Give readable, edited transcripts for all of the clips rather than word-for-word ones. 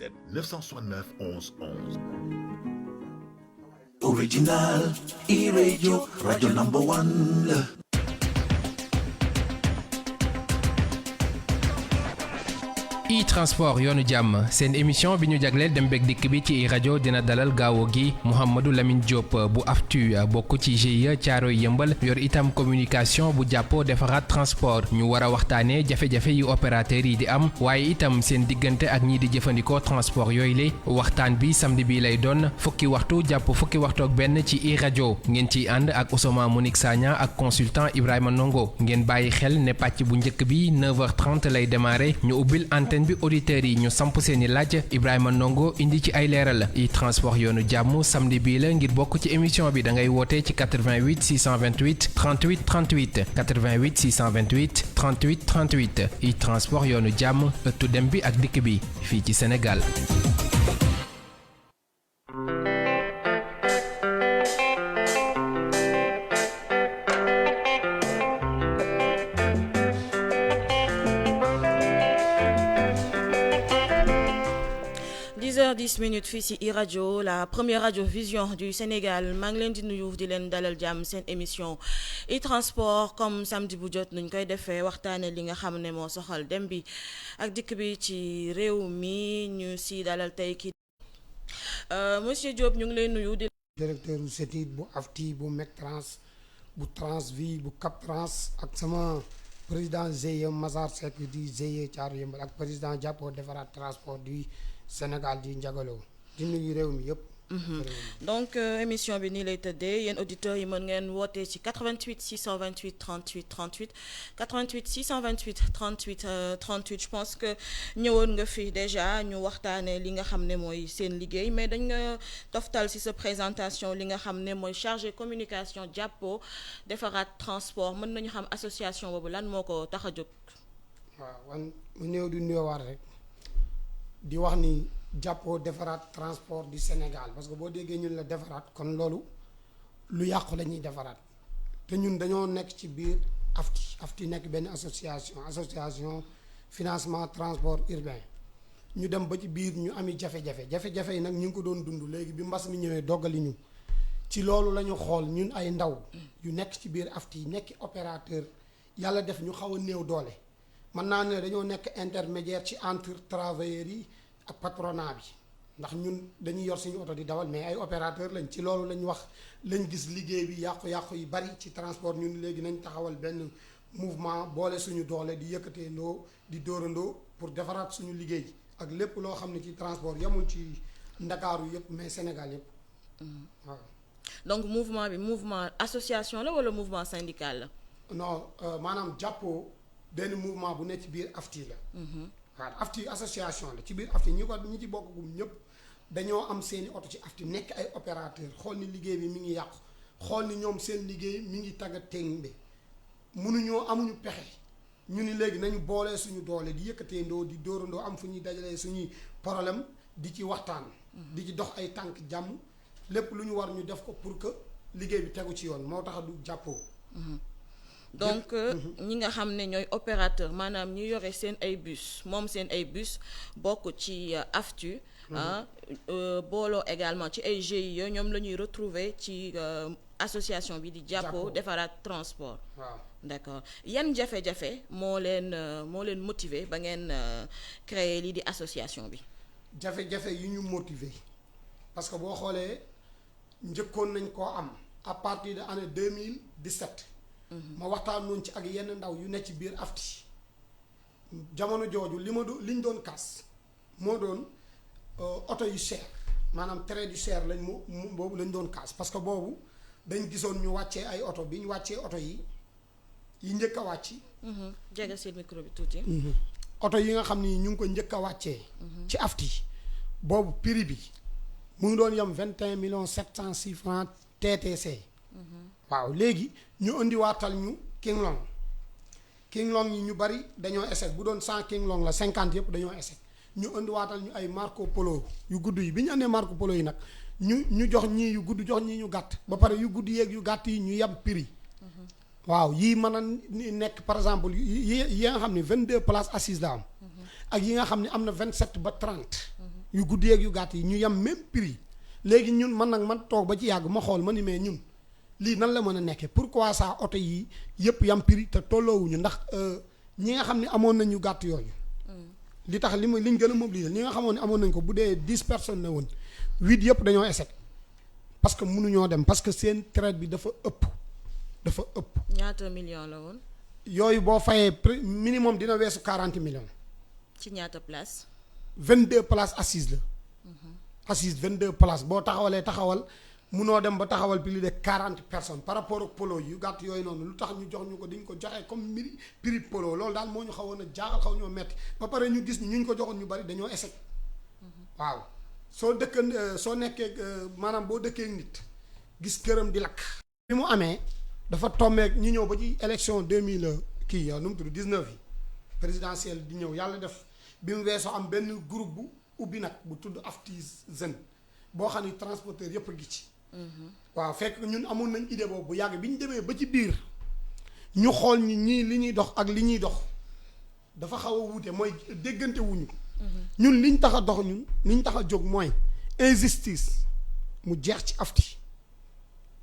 77 969 11 11. Original e-radio, radio number one. e-transport yoonu jàmm seen émission bi ñu jagleel dem beeg dikk bi ci rajo dina dalal gaawo gi Mouhamadou Lamine Diop bu AFTU bokk ci GIE Caaroy Yëmbal yor itam communication bu jàppoo defaraat transport ñu war a waxtaanee jafe-jafe yu opérateurs yi di am waaye itam seen diggante ak ñii di jëfandikoo transport yooyu le waxtaan bi samedi bi lay doon fukki waxtu jàpp fukki waxtu ak benn ci e-rajo ngeen ciy ànd ak Ousmane Monique Sagna ak consultant Ibrahima Ndongo ngeen bàyyi xel ne pàcc bu njëkk bi 9h30 lay démarrer ñu ubbil antenne bi auditeurs yi ñu samp seeni laaj Ibrahima Ndongo indi ci ay leeral e-transport yoonu jàmm samedi bii la ngir bokk ci émission bi da ngay woote ci 88 628 38 38 88 628 38 38 e-transport yoonu jàmm ëttu dem bi ak dikk bi fii ci Sénégal. 10 minutes fii ci e-radio la première radio vision du Sénégal maa ngi leen di nuyu di leen dalal jàmm seen émission e-transport comme samedi bu jot nuñ koy defee waxtaane li nga xam ne moo soxal dem bi ak dikk bi ci réew mi ñu si dalal tey ki monsieur Diop ñu ngi lay nuyu di directeur u CETID bu AFTI bu MECTRANS bu Transvi bu CAPTRANS ak sama président GIE Massar Seck di GIE Caaroy Yëmbal ak président jàppoo defaraat transport du Sénégal di njagaloo di nuyu réew mi yëpp. donc émission bi nii lay tëddee yéen auditeurs yi mën ngeen woote ci 88 628 38 38 88 628 38 38 je pense que ñëwoon nga fi déjà ñu waxtaanee li nga xam ne mooy seen liggéey mais dañ nga toftal ci sa présentation li nga xam ne mooy chargé communication jàppoo defaraat transport mën nañu xam association boobu lan moo ko tax a jóg. waaw wan mu néew du nuyoowaat rek di wax ni jàppoo defaraat transport du Sénégal parce que boo déggee ñun la defaraat kon loolu lu yàqu la ñuy defaraat te ñun dañoo nekk ci biir AFTI nekk benn association financement transport urbain ñu dem ba ci biir ñu ami jafe-jafe yi nag ñu ngi ko doon dund léegi bi mbas mi ñëwee doggali ñu ci loolu la ñu xool ñun ay ndaw yu nekk ci biir AFTI nekk opérateur yàlla def ñu xaw a néew doole mën naa ne dañoo nekk intermédiaire ci entre travailleurs yi ak patronat bi ndax ñun dañuy yor suñu oto di dawal mais ay opérateur lañ ci loolu lañ wax lañ gis liggéey bi yàqu-yàqu yi bari ci transport ñun léegi nañ taxawal benn mouvement boole suñu doole di yëkkateendoo di dóorandoo pour defaraat suñu liggéey ak lépp loo xam ne ci transport yamul ci Ndakaaru yëpp mais Sénégal yëpp waaw. donc mouvement bi mouvement association la wala mouvement syndical la. non maanaam jàppoo benn mouvement bu nekk ci biir AFTI la. waaw AFTI association la ci biir AFTI ñi ci bokkagum ñëpp dañoo am seeni oto ci AFTI nekk ay opérateur xool ni liggéey bi mi ngi yàqu xool ni ñoom seen liggéey mi ngi tagga témbe mënuñoo amuñu pexe ñu ni léegi nañu boolee suñu doole di yëkkateendoo di dóorandoo am fu ñuy dajalee suñuy problème di ci waxtaan di ci dox ay tànk jàmm lépp lu ñu war ñu def ko pour que liggéey bi tegu ci yoon moo tax du jàppoo. donc ñi nga xam ne ñooy opérateur maanaam ñi yore seen ay bus moom seen ay bus bokk ci AFTU booloo également ci ay GIE ñoom la ñuy retrouver ci association bi di jàppoo defaraat transport. waaw d'accord yan jafe-jafe moo leen motiver ba ngeen créer lii di association bi. jafe-jafe yu ñu motiver parce que boo xoolee njëkkoon nañ koo am à partir de année 2017. ma waxtaan noonu ci ak yenn ndaw yu nekk ci biir AFTI jamono jooju liñ doon kaas moo doon oto yu cher maanaam train du cher lañ boobu lañ doon kaas parce que boobu dañ gisoon ñu wàccee ay oto bi ñu wàccee oto yi njëkk a wàcc. jege seen micro bi tuuti. oto yi nga xam ni ñu ngi ko njëkk a wàccee. ci AFTI boobu prix bi mu ngi doon yem 21 706 francs TTC. waaw léegi ñu indiwaatal ñu King Long yi ñu bari dañoo échec bu doon 100 King Long la 50 yëpp dañoo échec ñu indiwaatal ñu ay Marco Polo yu gudd yi bi ñu andee Marco Polo yi nag ñu jox ñii yu gudd jox ñii ñu gàtt ba pare yu gudd yeeg yu gàtt yi ñu yem prix. waaw yii mën a nekk par exemple yi nga xam ne 22 places assises la am. ak yi nga xam ne am na 27 ba 30. yu guddi ak yu gàtt yi ñu yem même prix léegi ñun man toog ba ci yàgg ma xool ma ni mais ñun lii nan la mën a nekkee pourquoi ça oto yi yëpp yam prix te tolloowuñu ndax ñi nga xam ne amoon nañu gàtt yooyu li tax liñ gën a mobiliser ñi nga xamoon ne amoon nañ ko bu dee 10 personnes ne woon 8 yëpp dañoo échec parce que mënuñoo dem parce que seen traite bi dafa ëpp. ñaata millions la woon. yooyu boo fayee minimum dina weesu 40 millions. ci ñaata place. 22 places assises la. assise 22 places boo taxawal munoo dem ba taxawal plus de 40 personnes par rapport ak polo yu gàtt yooyu noonu lu tax ñu jox ñu ko diñ ko joxee comme prix polo loolu daal moo ñu xawoon a jaaxal xaw ñoo metti ba pare ñu gis ñu ko joxoon ñu bari dañoo échec. waaw soo nekkee maanaam boo dëkkee nit gis këram di lakk. bi mu amee dafa tombeek ñu ñëw ba ci élection 2000 kii nu mu tudd 19 yi présidentielle di ñëw yàlla def bi mu weesoo am benn groupe bu ubbi nag bu tudd Aftizen boo xam ni transporteur yëpp a ngi ci. waaw fekk ñun amoon nañ idée boobu bu yàgg bi ñu demee ba ci biir ñu xool ñii li ñuy dox ak li ñuy dox dafa xaw a wuute mooy déggante wuñu ñun liñ tax a dox ñun liñ tax a jóg mooy injustice mu jeex ci afti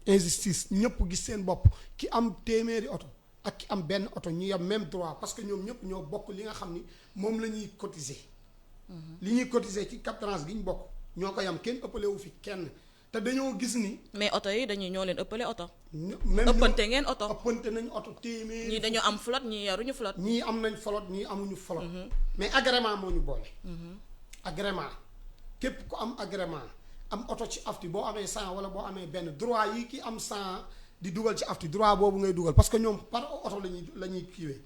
injustice ñëpp gis seen bopp ki am téeméeri oto ak ki am benn oto ñu yam même droit parce que ñoom ñëpp ñoo bokk li nga xam ni moom la ñuy cotiser. li ñuy cotiser ci Cap-Trans gi ñu bokk ñoo ko yam kenn ëppale wu fi kenn te dañoo gis ni. mais oto yi ñoo leen ëppale oto. même ëppante ngeen oto. ëppante nañ oto téeméeri. ñii dañoo am flotte ñii yaruñu flotte. ñii am nañ flotte ñii amuñu flotte. mais agrément moo ñu boole. agrément képp ku am agrément am oto ci afti boo amee 100 wala boo amee benn droit yi ki am 100 di dugal ci afti droit boobu ngay dugal parce que ñoom par oto la ñuy kiiwee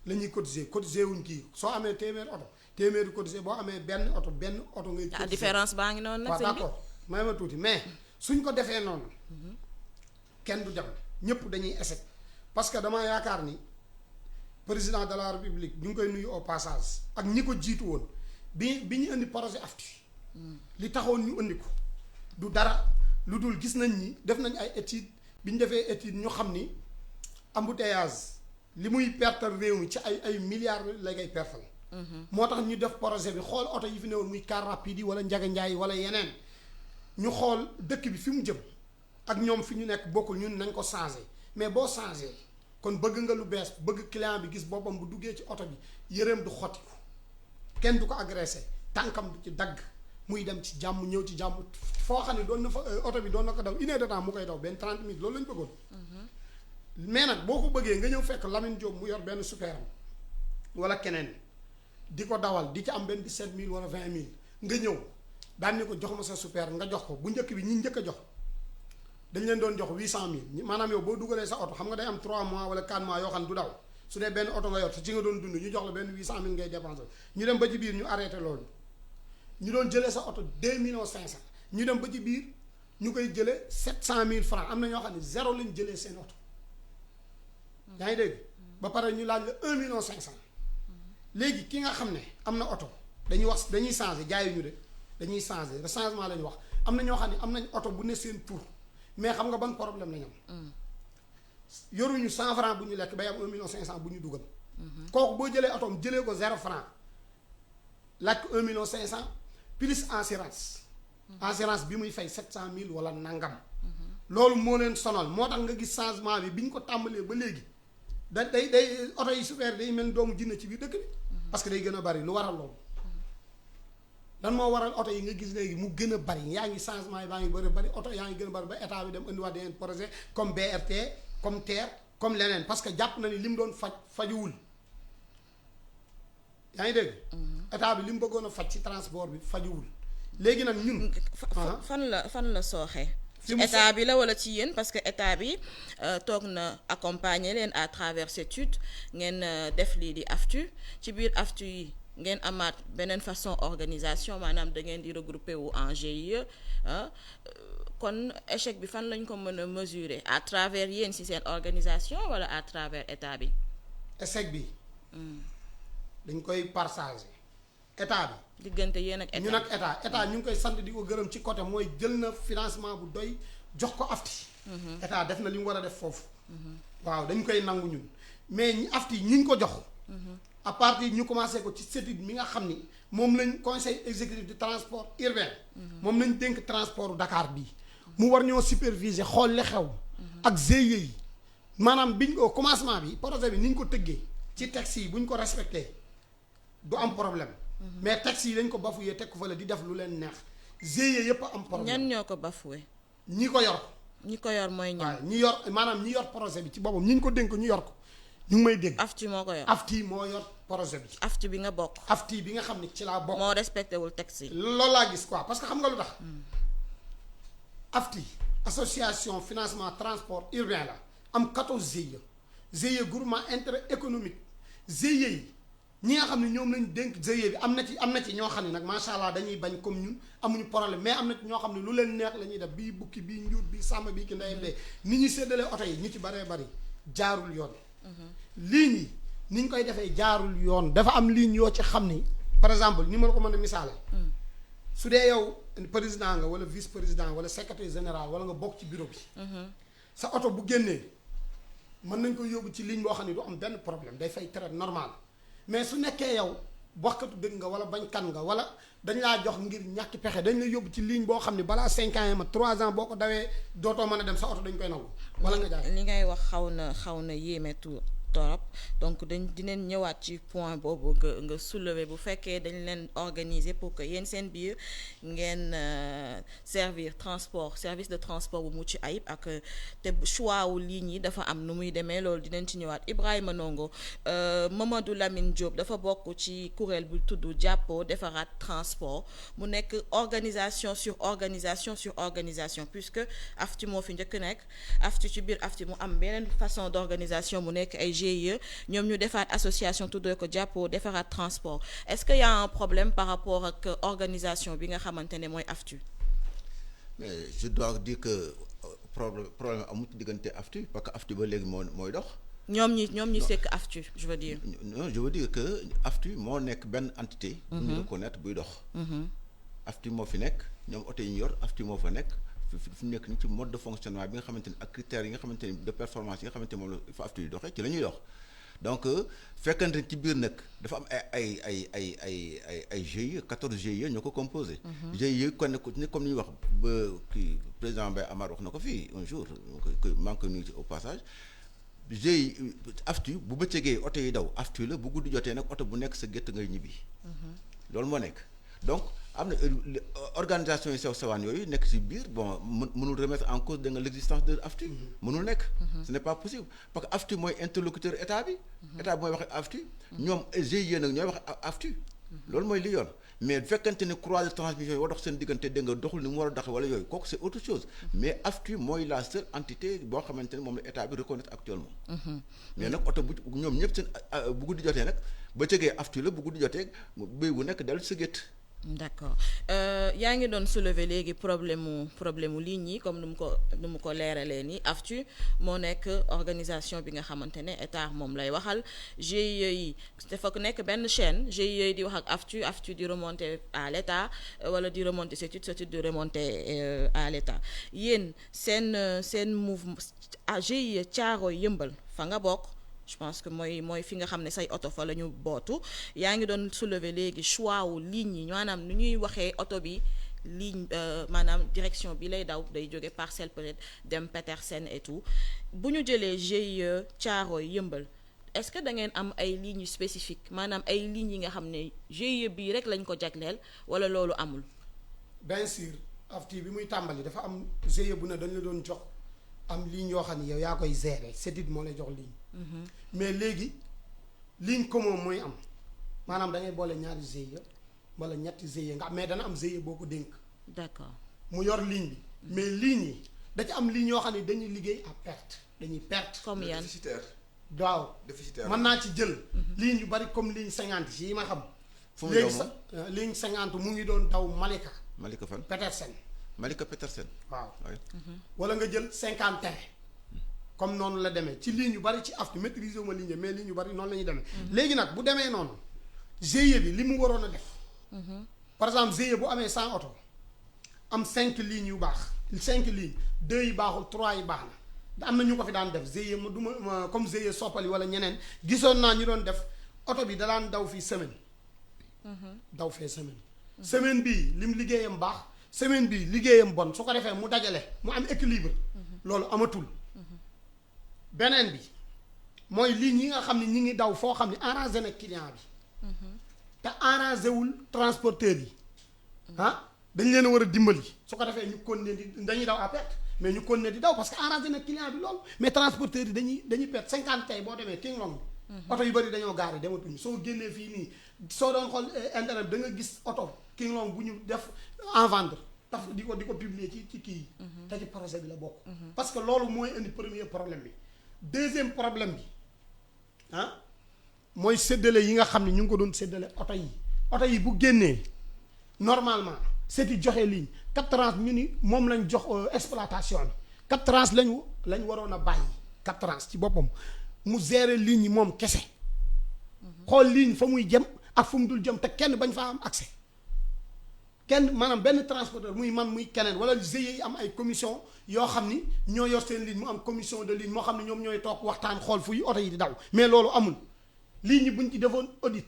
la ñuy cotiser wuñ kii soo amee téeméeri cotiser boo amee benn oto ngay. cotiser différence baa ngi noonu nag. waaw d'accord may ma tuuti mais suñ ko defee noonu kenn du dem ñëpp dañuy échec parce que dama yaakaar ni président de la république ñu ngi koy nuyu au passage ak ñi ko jiitu woon bi ñu indi projet afti li taxoon ñu indi ko du dara lu dul gis nañ ni def nañ ay études bi ñu defee étude ñu xam ni embouteillage li muy pertal réew mi ci ay milliards la ngay pertal moo tax ñu def projet bi xool oto yi fi newoon muy car rapide yi wala njaga njaay wala yeneen ñu xool dëkk bi fi mu jëm ak ñoom fi ñu nekk bokkul ñun nañ ko changé mais boo changé kon bëgg nga lu bees bëgg client bi gis boppam bu duggee ci oto bi yëreem du xottiku kenn du ko agressé tànkam du ci dagg muy dem ci jàmm ñëw ci jàmm foo xam ne doon na fa oto bi doon na ko daw 1 heure de temps mu koy daw benn 30 minutes loolu lañ bëggoon. mais nag boo ko bëggee nga ñëw fekk Lamine Diop mu yor benn super wala keneen di ko dawal di ci am benn 17000 wala 20000 nga ñëw daan ni ko jox ma sa super nga jox ko bu njëkk bi ñi njëkk a jox dañ leen doon jox 800000 maanaam yow boo dugalee sa oto xam nga day am 3 mois wala 4 mois yoo xam ne du daw su dee benn oto nga yor te ci nga doon dund ñu jox la benn 800000 ngay dépensé ñu dem ba ci biir ñu arrêté loolu ñu doon jëlee sa oto 2,5 millions ñu dem ba ci biir ñu koy jëlee 700000 francs am na ñoo xam ne zéro lañ jëlee seen oto yaa ngi dégg ba pare ñu laaj la 1,5 million léegi ki nga xam ne am na oto dañuy changé jaayuñu de dañuy changé le changement la ñu wax am na ñoo xam ne am nañ oto bu ne seen tur mais xam nga ban problème la ñu am yoruñu 100 francs bu ñu lekk bay am 1,5 million bu ñu dugal kooku boo jëlee otoom jëlee ko 0 francs laaj ko 1,5 million plus assurance bi muy fay 700,000 wala nangam loolu moo leen sonal moo tax nga gis changement bi ñu ko tàmbalee ba léegi day oto yi super day mel ni doomu jinne ci biir dëkk bi parce que day gën a bari lu waral loolu lan moo waral oto yi nga gis léegi mu gën a bari yaa ngi changement yi baa ngi bari oto yaa ngi gën a bari ba état bi dem indiwaat yeneen projet comme BRT comme TER comme leneen parce que jàpp na ni li mu doon fajuwul yaa ngi dégg état bi li mu bëggoon a faj ci transport bi fajuwul léegi nag ñun fan la sooxee ci état bi la wala ci yéen parce que état bi toog na accompagner leen à travers cette étude ngeen def lii di AFTU ci biir AFTU yi ngeen amaat beneen façon organisation maanaam da ngeen di regrouper wu en GIE kon échec bi fan lañ ko mën a mesurer à travers yéen ci seen organisation wala à travers état bi. échec bi dañ koy partager état bi. diggante yéen ak état ñun ak état ñu ngi koy sant di ko gërëm ci côté mooy jël na financement bu doy jox ko AFTI. état def na li mu war a def foofu. waaw dañ koy nangu ñun mais ñi AFTI ñi ñu ko jox. à partir ñu commencé ko ci CETUD mi nga xam ni moom lañ conseil exécutif du transport urbain moom lañ dénk transport Dakar bii mu war ñoo superviser xool li xew ak GIE yi maanaam biñ ko commencement bi projet bi ni ñu ko tëggee ci taxi yi bu ñu ko respecté du am problème mais taxi yi dañ ko bafoué teg ko fa la di def lu leen neex GIE yëpp a am problème. ñan ñoo ko bafoué. ñi ko yor. ñi ko yor mooy ñan. waaw ñi yor maanaam ñi yor projet bi ci boppam ñi ñu ko dénk ñu yor ko ñu ngi may dégg. AFTU moo ko yor. AFTU moo yor projet bi. AFTU bi nga bokk. AFTU bi nga xam ne ci laa bokk. moo respecté wul taxi. loolu laa gis quoi parce que xam nga lu tax. AFTU association financement transport urbain la am 14 GIE GIE groupement intérêt économique GIE yi ñi nga xam ne ñoom lañ dénk GIE bi am na ci ñoo xam ne nag macha allah dañuy bañ comme ñun amuñu problème mais am na ci ñoo xam ne lu leen neex la ñuy def bii bukki bii njuut bii sàmm bii ki ndeyam dee ni ñuy séddalee oto yi ñu ci baree bari jaarul yoon. ligne yi ni ñu koy defee jaarul yoon dafa am ligne yoo ci xam ni par exemple ni ma la ko mën a misaale. su dee yow président nga wala vice président wala secrétaire général wala nga bokk ci bureau bi. sa oto bu génnee mën nañ ko yóbbu ci ligne boo xam ne du am benn problème day fay traite normal mais su nekkee yow waxkatu dëgg nga wala bañkan nga wala dañ laa jox ngir ñàkk pexe dañ la yóbbu ci ligne boo xam ne balaa 5 ans ma 3 ans boo ko dawee dootoo mën a dem sa oto dañ koy nangu. wala nga jaay li ngay wax xaw na yéeme torop donc dinañ ñëwaat ci point boobu nga soulever bu fekkee dañ leen organiser pour que yéen seen biir ngeen service de transport bu mucc ayib ak te choix wu ligne yi dafa am nu muy demee loolu dinañ ci ñëwaat Ibrahima Ndongo Mamadou Lamine Diop dafa bokk ci kuréel bu tudd jàppoo defaraat transport mu nekk organisation sur organisation puisque AFTU moo fi njëkk nekk AFTU ci biir AFTU mu am beneen façon d'organisation mu nekk ay GIE ñoom ñu defaat association tuddee ko jàppoo defaraat transport est-ce que y a un problème par rapport ak organisation bi nga xamante ne mooy AFTU. mais je dois dire que problème amul ci diggante AFTU parce que AFTU ba léegi mooy dox. ñoom ñi sekk AFTU je veux dire. non je veux dire que AFTU moo nekk benn entité. bu ñu reconnaître buy dox. AFTU moo fi nekk ñoom oto yi ñu yor AFTU moo fa nekk. fi nekk ni ci mode de fonctionnement bi nga xamante ni ak critères yi nga xamante ni de performance yi nga xamante ni moom la fa AFTU yi doxee ci la ñuy dox donc fekkante ci biir nag dafa am ay GIE 14 GIE ñoo ko composé. GIE kon comme ni ñuy wax ba kii président Mbaye Amar wax na ko fii un jour maa ngi koy nuyu ci au passage GIE AFTU bu bëccëgee oto yi daw AFTU la bu guddi jotee nag oto bu nekk sa gétt ngay ñibbi. loolu moo nekk donc. am na organisation yi sew sewaan yooyu nekk ci biir bon mënul remettre en cause da nga l'existence de AFTU mënul nekk ce n'est pas possible parce que AFTU mooy interlocuteur état bi état bi mooy wax AFTU ñoom GIE nag ñooy wax AFTU loolu mooy li yoon mais bu fekkante ne croix de transmission yi war dox seen diggante da nga doxul ni mu war a dox wala yooyu kooku c'est autre chose mais AFTU mooy la seule entité boo xamante ne moom la état bi reconnaître actuellement mais nag oto bu ñoom ñëpp seen bu guddi jotee nag ba cëgee AFTU la bu guddi jotee béy bu nekk dellu sa gétt. d'accord yaa ngi doon soulever léegi problème mu ligne yi comme nu mu ko leeralee nii AFTU moo nekk organisation bi nga xamante ne état moom lay waxal GIE yi dafa nekk benn chaîne GIE yi di wax ak AFTU di remonter à l'état wala di remonter cette étude di remonter à l'état yéen seen mouvement GIE Thiaroye Yeumbeul fa nga bokk. je pense que mooy fi nga xam ne say oto fa la ñu bootu yaa ngi doon soulever léegi choix wu ligne yi maanaam nu ñuy waxee oto bi ligne maanaam direction bi lay daw day jóge Parcelles peut-être dem Petersen et tout bu ñu jëlee GIE Thiaroye Yeumbeul est-ce que da ngeen am ay lignes spécifiques maanaam ay lignes yi nga xam ne GIE bii rek lañ ko jagleel wala loolu amul. bien sûr AFTU bi muy tàmbali dafa am GIE bu ne dañ la doon jox am ligne yoo xam ne yow yaa koy gérer CETUD moo lay jox ligne. mais léegi ligne commun mooy am maanaam da ngay boole ñaari GIE wala ñetti GIE nga mais dana am GIE boo ko dénk. d'accord mu yor ligne bi. mais ligne yi da ci am ligne yoo xam ne dañuy liggéey à perte dañuy perte. comme yan déficitaire. waaw déficitaire mën naa ci jël. ligne yu bari comme ligne 50 yi ma xam. fu mu léegi sax ligne 50 mu ngi doon daw Malika. Malika fan Petersen. Malika Petersen. waaw oui. wala nga jël 51. comme noonu la demee ci ligne yu bari ci AFTU maîtriser wu ma ligne mais ligne yu bari noonu la ñuy demee. léegi nag bu demee noonu GIE bi li mu waroon a def. par exemple GIE bu amee 100 oto am 5 lignes yu baax 5 lignes 2 yi baaxul 3 yi baax na am na ñu ko fi daan def GIE ma du ma comme GIE soppali wala ñeneen gisoon naa ñu doon def oto bi da daan daw fii semaine daw fee semaine bii lim liggéeyam baax semaine bii liggéeyam bon su ko defee mu dajale mu am équilibre loolu amatul beneen bi mooy lii ñi nga xam ne ñi ngi daw foo xam ne arrangé na client bi te arrangé wul transporteur yi dañ leen a war a dimbali su ko defee ñu continuer di dañuy daw à perte mais ñu continuer di daw parce que arrangé na client bi loolu mais transporteur yi dañuy perte 50 tey boo demee King Long bi oto yu bëri dañoo gaari dematuñu soo génnee fii nii soo doon xool internet da nga gis oto King Long bu ñu def en vendre taf di ko publier ci kii yi te ci projet bi la bokk parce que loolu mooy indi premier problème bi deuxième problème bi mooy séddale yi nga xam ne ñu ngi ko doon séddale oto yi bu génnee normalement c'est di joxe ligne 4 trans ñu ni moom lañ jox exploitation bi 4 trans lañ waroon a bàyyi 4 trans ci boppam mu gérer ligne yi moom kese xool ligne fa muy jëm ak fu mu dul jëm te kenn bañ faa am accès kenn maanaam benn transporteur muy man muy keneen wala GIE yi am ay commission yoo xam ni ñoo yor seen ligne mu am commission de ligne moo xam ne ñoom ñooy toog waxtaan xool fuy oto yi di daw mais loolu amul ligne yi buñ ci defoon audit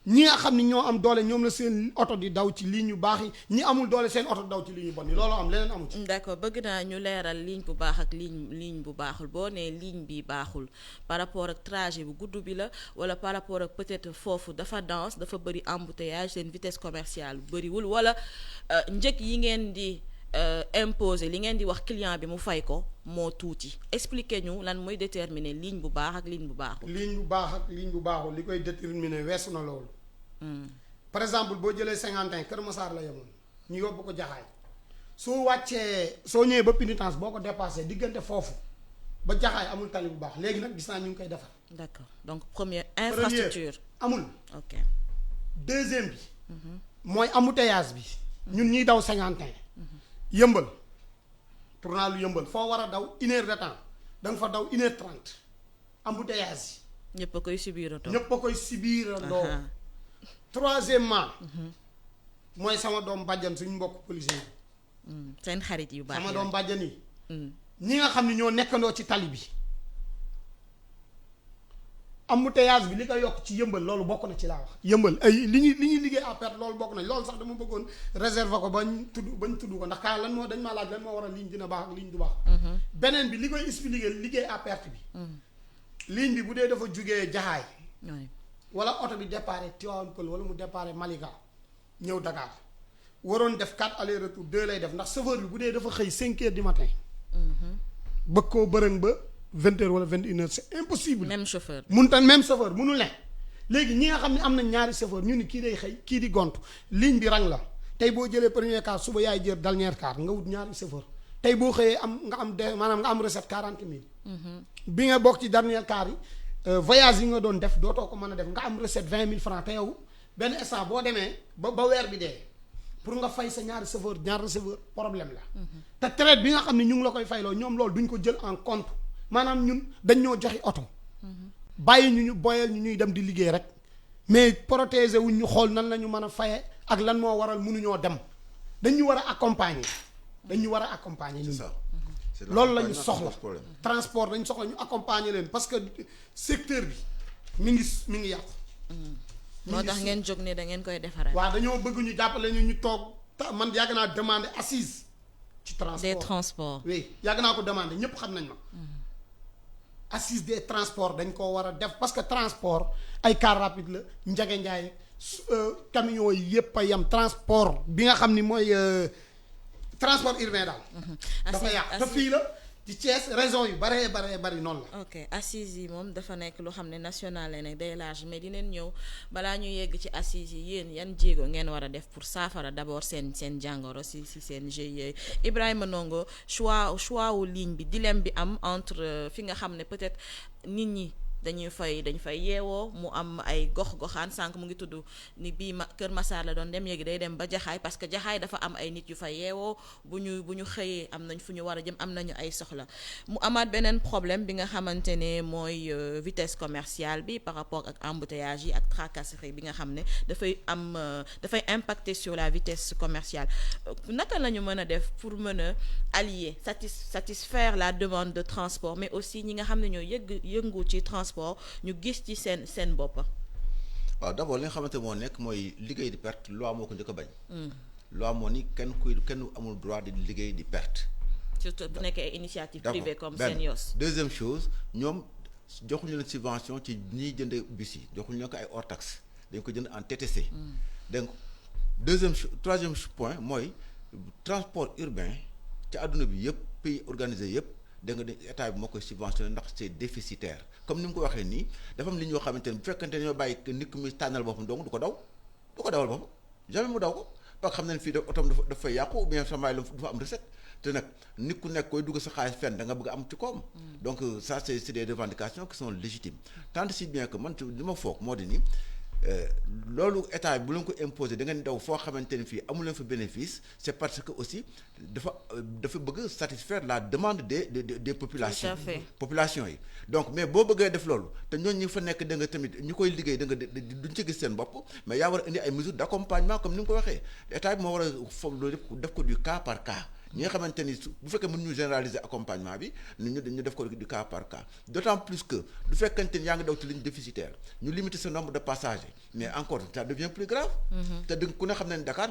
ñi nga xam ni ñoo am doole ñoom la seen oto di daw ci ligne yu baax yi ñi amul doole seen oto di daw ci ligne yu bon yi loolu am leneen amul ci. d'accord bëgg naa ñu leeral ligne bu baax ak ligne bu baaxul boo nee ligne bi baaxul par rapport ak trajet bu gudd bi la wala par rapport ak peut-être foofu dafa dense dafa bëri embouteillage seen vitesse commerciale bëriwul wala njëg yi ngeen di imposer li ngeen di wax client bi mu fay ko moo tuuti expliquer ñu lan mooy déterminer ligne bu baax ak ligne bu baaxul. ligne bu baax ak ligne bu baaxul li koy déterminer weesu na loolu. par exemple boo jëlee 51 Kër Massar la yemoon ñu yóbbu ko Jaxaay soo wàccee soo ñëwee ba pénitence boo ko dépassé diggante foofu ba Jaxaay amul tali bu baax léegi nag gis naa ñu ngi koy defar. d'accord donc première infrastructure amul. ok deuxième bi. mooy embouteillage bi. ñun ñuy daw 51. yëmbal tournalu yëmbal foo war a daw 1 heure de temps da nga fa daw 1 heure 30 embouteillage yi. ñëpp a koy subirandoo. ñëpp a koy subirandoo. troisièmement mooy sama doom bàjjan suñu mbokk policier yi. seen xarit yu baax sama doom bàjjan yi. ñi nga xam ne ñoo nekkandoo ci tali bi. embouteillage bi li ko yokk ci yëmbal loolu bokk na ci laa wax. yëmbal ay li ñuy liggéey à perte loolu bokk na loolu sax dama bëggoon réserver ko bañ tudd ko ndax kaa lan moo dañ maa laaj lan moo war a ligne dina baax ak ligne du baax. beneen bi li koy expliquer liggéey à perte bi. ligne bi bu dee dafa jugee Jaxaay. wala oto bi déparé Tivaouane Peulh wala mu déparé Malika ñëw Dakar waroon def 4 aller retour 2 lay def ndax chauffeur bi bu dee dafa xëy 5 heures du matin. bëgg koo bërëng ba 20 heures wala 21 heures c'est impossible. même chauffeur. même chauffeur mënul ne léegi ñi nga xam ne am nañ ñaari chauffeur ñu ni kii day xëy kii di gont ligne bi rang la tey boo jëlee premier car suba yaay jël dernier car nga wut ñaari chauffeur tey boo xëyee maanaam nga am recette 40 000. bi nga bokk ci dernier car yi. voyage yi nga doon def dootoo ko mën a def nga am recette 20 000 francs te yow benn instant boo demee ba weer bi dee pour nga fay sa ñaari chauffeur problème la. te traite bi nga xam ne ñu ngi la koy fayloo ñoom loolu duñ ko jël en compte maanaam ñun dañ ñoo joxi oto. bàyyi ñu boyal ñu ñuy dem di liggéey rek mais protéger wuñ ñu xool nan la ñu mën a faye ak lan moo waral mënuñoo dem dañ ñu war a accompagner. ñun. loolu la ñu soxla transport dañu soxla ñu accompagner leen parce que secteur bi mi ngi yàqu. moo tax ngeen jóg ne da ngeen koy defaraat. waaw dañoo bëgg ñu jàppale ñu toog man yàgg naa demander assise ci transport des transports. oui yàgg naa ko demander ñëpp xam nañ ma. assise des transports dañ koo war a def parce que transport ay car rapide la njage njaay camions yi yëpp a yem transport bi nga xam ni mooy. transport urbain daal. dafa yàq te fii la ci Thiès région yu bari noonu la. ok assises yi moom dafa nekk loo xam ne national la nekk day large mais dinañ ñëw balaa ñu yegg ci assises yi yéen yan jéego ngeen war a def pour saafara d'abord seen jàngoro si seen GIE Ibrahima Ndongo choix wu ligne bi dilemme bi am entre fi nga xam ne peut-être nit ñi. dañ fay yeewoo mu am ay gox-goxaan sànq mu ngi tudd ni bii Kër Massar la doon dem yéegi day dem ba Jaxaay parce que Jaxaay dafa am ay nit yu fa yeewoo bu ñu xëyee am nañ fu ñu war a jëm am nañu ay soxla mu amaat beneen problème bi nga xamante ne mooy vitesse commerciale bi par rapport ak embouteillage yi ak tracasserie bi nga xam ne dafay impacter sur la vitesse commerciale naka la ñu mën a def pour mën a allier satisfaire la demande de transport mais aussi ñi nga xam ne ñoo yëngu ci transport ñu gis ci seen bopp. waaw d'abord li nga xamante moo nekk mooy liggéey di perte loi moo ko njëkk a bañ. loi moo ni kenn amul droit di liggéey di perte. surtout bu nekkee initiative privée comme Senios. deuxième chose ñoom joxuñu leen subvention ci ñiy jënd bus yi joxuñu leen ko ay hors taxe dañ ko jënd en TTC. donc troisième point mooy transport urbain ci àdduna bi yëpp pays organisé yëpp da nga ne état bi moo koy subventionné ndax c'est déficitaire comme ni mu ko waxee nii dafa am li ñoo xamante ne bu fekkente ne ñoo bàyyi nit ku muy tànnal boppam donc du ko dawal boppam jamais mu daw ko parce que xam nañ fii daf otom dafa fay yàqu ou bien sama du fa am recette te nag nit ku nekk koy dugg sa xaalis fenn da nga bëgg am ci koom. donc ça c'est des revendications qui sont légitimes tant si bien que man li ma foog moo di ni loolu état bi bu leen ko imposer da ngeen daw foo xamante ni fii amu leen fa bénéfice c'est parce que aussi dafa bëgg satisfaire la demande des populations. population yi donc mais boo bëggee def loolu te ñooñu ñi fa nekk da nga tamit ñu koy liggéey da nga duñ ci gis seen bopp mais yaa war a indi ay mesures d'accompagnement comme ni nga ko waxee état bi moo war a foofu loolu yëpp def ko du cas par cas. ñi nga xamante ni bu fekkee mën ñu généraliser accompagnement bi ñu def ko du cas par cas d'autant plus que du fekkente ni yaa ngi daw ci ligne déficitaire ñu limiter ce nombre de passagers mais encore ça devient plus grave. te du ku ne xam ne Dakar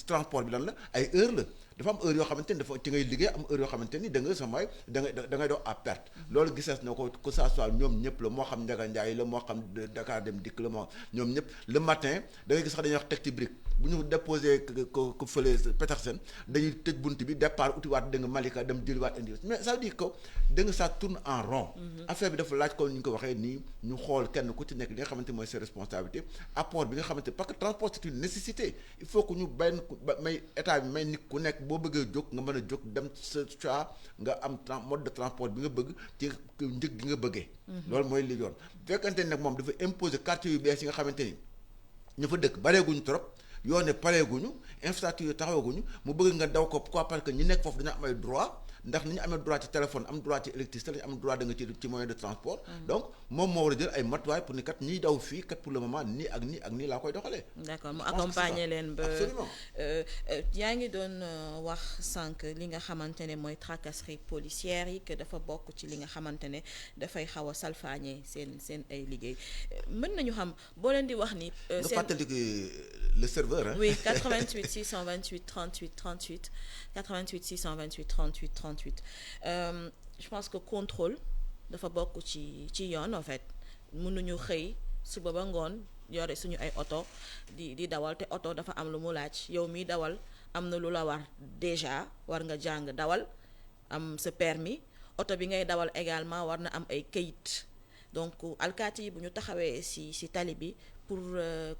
transport bi lan la ay heures la dafa am heure yoo xamante ni dafa ci ngay liggéey am heure yoo xamante ni da nga samay da ngay daw à perte. loolu gisees na ko que ça soit ñoom ñëpp la moo xam Ndiaga Ndiaye la moo xam Dakar dem dikk la moo ñoom ñëpp le matin da ngay gis sax dañuy wax teg ci brique bu ñu déposé ko fële Petersen dañuy tëj bunt bi départ utiwaat da nga Malika dem jëliwaat indi mais ça veut dire que da nga ça tourne en rond. affaire bi dafa laaj ko ni ñu ko waxee nii ñu xool kenn ku ci nekk li nga xamante mooy ses responsabilités apport bi nga xamante parce que transport c'est une nécessité il faut que ñu may état bi may nit ku nekk boo bëggee jóg nga mën a jóg dem sa choix nga am mode de transport bi nga bëgg ci njëg gi nga bëggee. loolu mooy li yoon fekkante nag moom dafa imposer quartier yu bees yi nga xamante ni ñu fa dëkk bareeguñu trop. yoon ne pareeguñu infrastructure taxawaguñu mu bëgg nga daw ko pourquoi parce que ñi nekk foofu dañu am ay droit ndax ni ñu amee droit ci téléphone am droit ci électricité lañu am droit da nga ci moyen de transport. donc moom moo war a jël ay matuwaay pour ni kat ñiy daw fii kat pour le moment nii ak nii laa koy doxalee. d'accord mu accompagner leen ba absolument. yaa ngi doon wax sànq li nga xamante ne mooy tracasserie policière yi que dafa bokk ci li nga xamante ne dafay xaw a salfaañe seen ay liggéey mën nañu xam boo leen di wax ni. nga fàttali le serveur hein? Oui, 88 628 38 38 88 628 38 38 je pense que contrôle dafa bokk ci yoon en fait mënuñu xëy suba ba ngoon yore suñu ay oto di dawal te oto dafa am lu mu laaj yow miy dawal am na lu la war déjà war nga jàng dawal am sa permis oto bi ngay dawal également war na am ay kayit donc alkaati yi bu ñu taxawee ci tali bi pour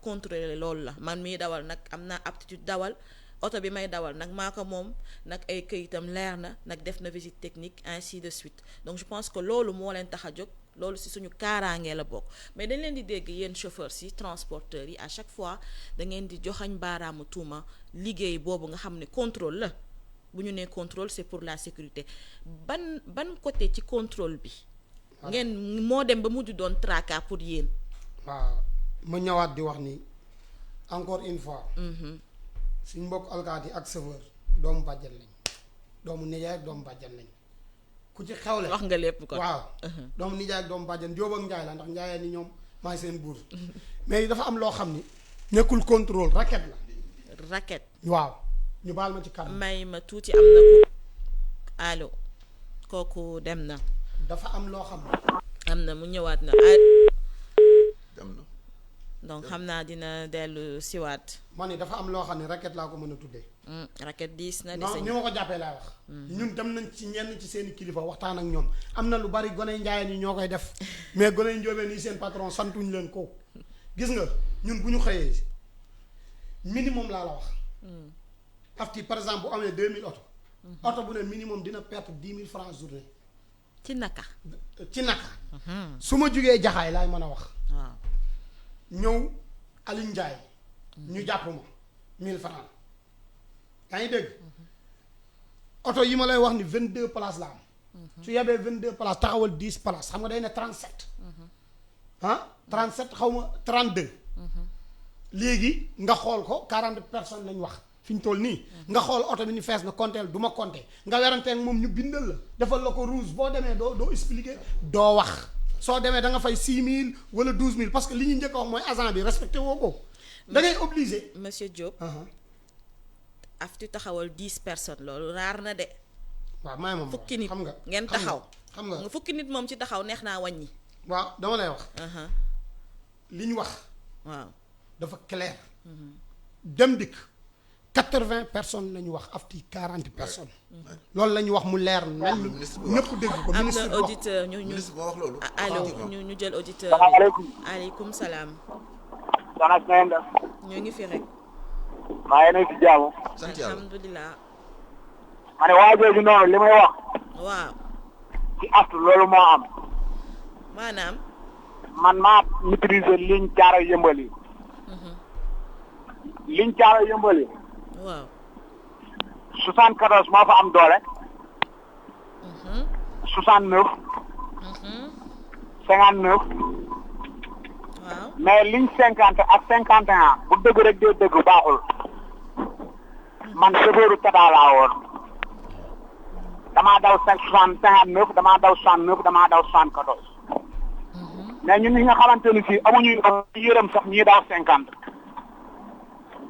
contrôler loolu la man miy dawal nag am naa aptitude dawal oto bi may dawal nag maa ko moom nag ay këyitam leer na nag def na visite technique ainsi de suite donc je pense que loolu moo leen tax a jóg loolu ci suñu kaaraange la bokk mais dañ leen di dégg yéen chauffeurs ci transporteurs yi à chaque fois da ngeen di joxañ baaraamu tuuma liggéey boobu nga xam ne contrôle la bu ñu nee contrôle c'est pour la sécurité ban côté ci contrôle bi ngeen moo dem ba mujj doon tracas pour yéen. waaw ma ñëwaat di wax ni encore une fois. suñ mbokk alkaati ak chauffeur doomu bàjjan lañ doomu nijaay ak doomu bàjjan lañ ku ci xewle. wax nga lépp kon waaw. doomu nijaay ak doomu bàjjan Jóob ak Njaay la ndax Njaayee ni ñoom maay seen buur. mais dafa am loo xam ni nekkul contrôle racket la. racket. waaw ñu baal ma ci kàddu. may ma tuuti am na ku allo kooku dem na. dafa am loo xam ne. am na mu ñëwaat na dem na. donc xam naa dina dellu siwaat. ma ne dafa am loo xam ne racket laa ko mën a tuddee. racket diis na. non ni ma ko jàppee laay wax. ñun dem nañ ci ñenn ci seeni kilifa waxtaan ak ñoom am na lu bari gone njaayeen yi ñoo koy def mais gone njóobeen yi seen patron santuñ leen ko gis nga ñun bu ñu xëyee minimum laa la wax. afti par exemple bu amee 2000 oto. oto bu ne minimum dina perte 10 000 francs journée. ci naka. su ma jugee jaxaay laay mën a wax. waaw ñëw Aliou Ndiaye. ñu jàpp ma 1000 francs yaa ngi dégg. oto yi ma lay wax ni 22 places la am. su yebee 22 places taxawal 10 places xam nga day ne 37. 37 xaw ma 32. léegi nga xool ko 40 personnes lañ wax fi ñu toll nii. nga xool oto bi ni fees na compter du ma compter nga weranteeg moom ñu bindal la defal la ko rouge boo demee doo expliquer doo wax. soo demee da nga fay 6000 wala 12000 parce que li ñu njëkk a wax mooy agent bi respecté woo ko da ngay obligé. monsieur Diop. aftu taxawal 10 personnes loolu raar na de. waaw may moom fukki nit xam nga ngeen taxaw. xam nga fukki nit moom ci taxaw neex naa wàññi. waaw dama lay wax. li ñu wax. waaw dafa clair. dem dikk 80 personnes la ñu wax afti 40 personnes. loolu la ñu wax mu leer nañ. ñëpp dégg ko am ministre na auditeur ñu ministre moo wax loolu. allo ñu jël auditeur. salaamaaleykum. aleykum salaam. soxna si ngeen def. ñu ngi fi rek. maa ngi nekk ci jaamu. sant yàlla alhamdulilah. ma ne waa jooju noonu li may wax. waaw. ci aftu loolu moo am. maanaam. man maa maîtriser ligne caaro yëmbal yi. ligne caaro yëmbal yi. waaw. 74 moo fa am doole. 69. 59. waaw. mais ligne 50 ak 51 bu dëgg rek dee dëgg baaxul. man chauffeuru Tata laa woon. damaa daw 59 damaa daw 69 damaa daw 74. mais ñun ñi nga xamante ni fii amuñu yërëm sax ñii daaw 50.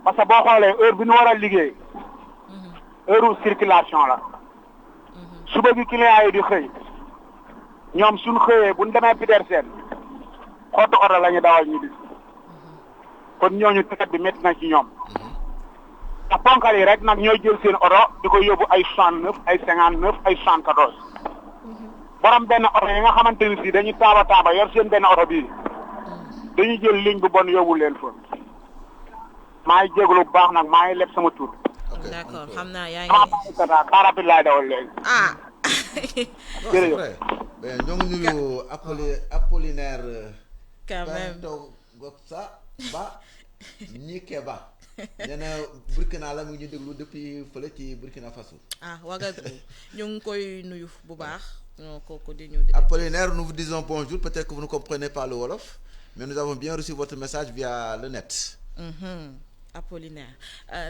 parce que boo xoolee heure bi ñu war a liggéey. heure circulation la. suba gi client yi di xëy. ñoom suñ xëyee bu ñu demee Petersen xottu oto la ñu dawal ñu di. kon ñooñu ticket bi métti na ci ñoom. te ponkal yi rek nag ñooy jël seen oto di ko yóbbu ay 69 ay 59 ay 74. borom benn oto yi nga xamante ni si dañuy taaba yor seen benn oto bii dañuy jël ligne bu bon yóbbu leen fa. maa ngi jégalu bu baax nag maa ngi leb sama tur. d'accord xam naa yaa maa ngi. car rapide laay dawal léegi. ah. c'est vrai mais ñoo ngi nuyu Apollinaire. quand même sa ba ñi Keba. nee na Burkina la mu ngi ñu déglu depuis fële ci Burkina Faso. ah Ouagadougou ñu ngi koy nuyu bu baax. kooku di ñu. Apollinaire, nous vous disons bonjour. Peut-être que vous ne comprenez pas le Wolof, mais nous avons bien reçu votre message via le net. Apollinaire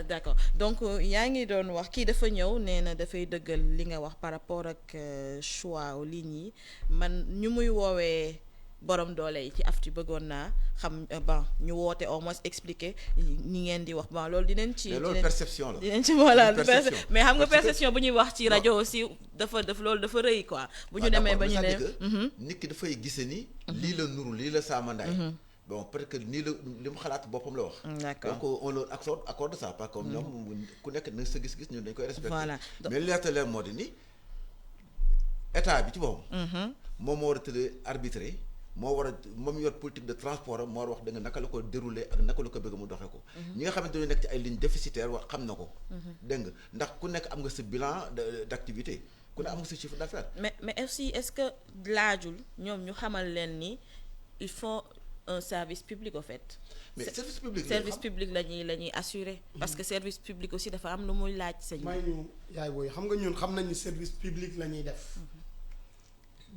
d'accord donc yaa ngi doon wax kii dafa ñëw nee na dafay dëggal li nga wax par rapport ak choix lignes yi man ñu muy woowee borom doole yi ci aftu bëggoon naa xam bon ñu woote au moins expliquer ñi ngeen di wax bon loolu dinañ ci. mais loolu perception la dinañ ci voilà mais xam nga parce que perception bu ñuy wax ci rajo aussi dafa loolu dafa rëy quoi. bu ñu demee ba ñu ne nit ki dafay gise ni. lii la nuru lii la saamandaay. bon peut-être que nii la li mu xalaat boppam la wax. d'accord donc on leur accorde ça parce que ñoom ku nekk na sa gis-gis ñun dañ koy respecté. voilà mais li leer moo di ni état bi ci boppam. moom moo war a tëddee arbitré. moo war a moom yor politique de transport moo war a wax da nga naka la ko dérouler ak naka la ko bëgg mu doxee ko. ñi nga xamante ne nekk ci ay lignes déficitaires wax xam na ko. dégg nga ndax ku nekk am nga sa bilan d'activité ku ne am nga sa chiffre d'affaires. mais aussi est-ce que laajul ñoom ñu xamal leen ni il faut un service public au fait. mais service public la ñuy assurer. parce que service public aussi dafa am lu muy laaj. sañ may ñu yaay booy xam nga ñun xam nañ ni service public la ñuy def